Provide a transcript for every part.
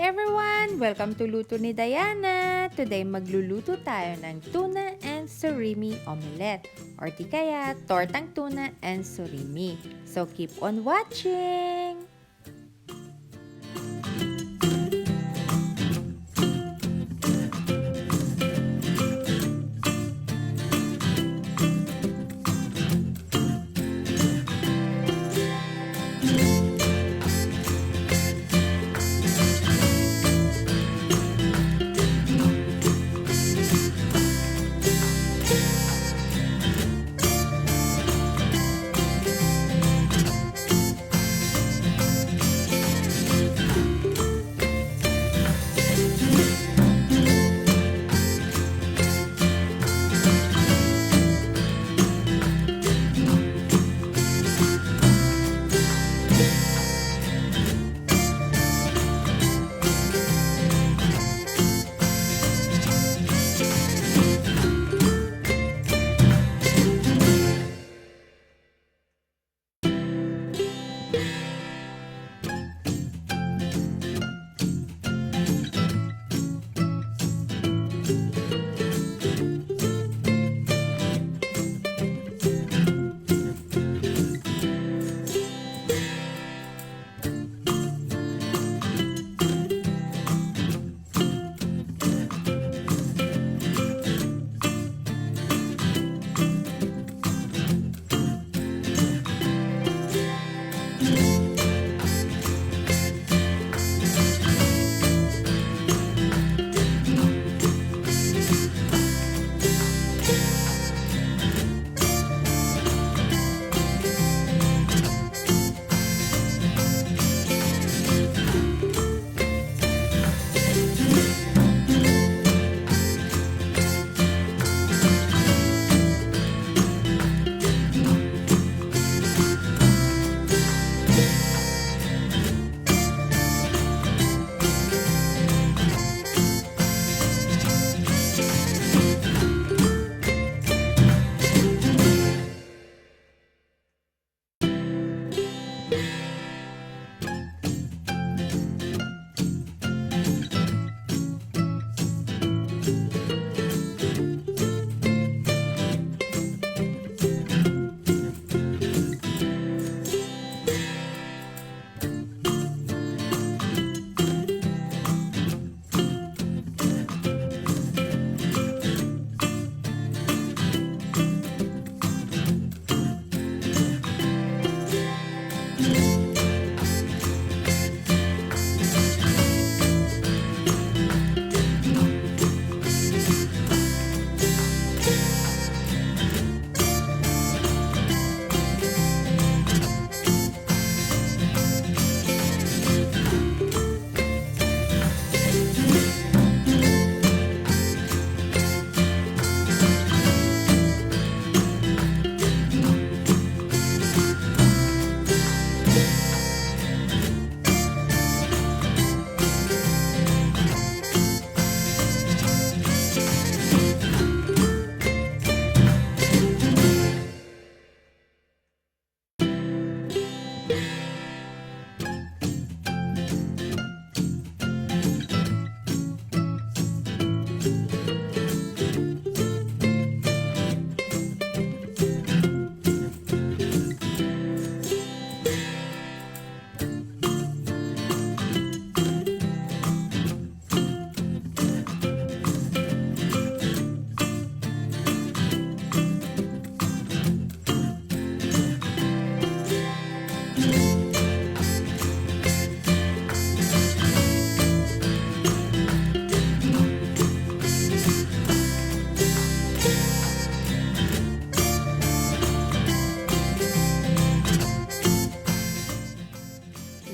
everyone! Welcome to Luto ni Diana! Today magluluto tayo ng tuna and surimi omelette or di kaya tortang tuna and surimi. So keep on watching!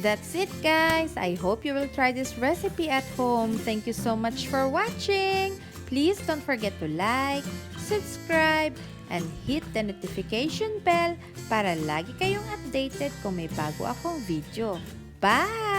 That's it, guys. I hope you will try this recipe at home. Thank you so much for watching. Please don't forget to like, subscribe, and hit the notification bell para lagi kayong updated kung may bago akong video. Bye!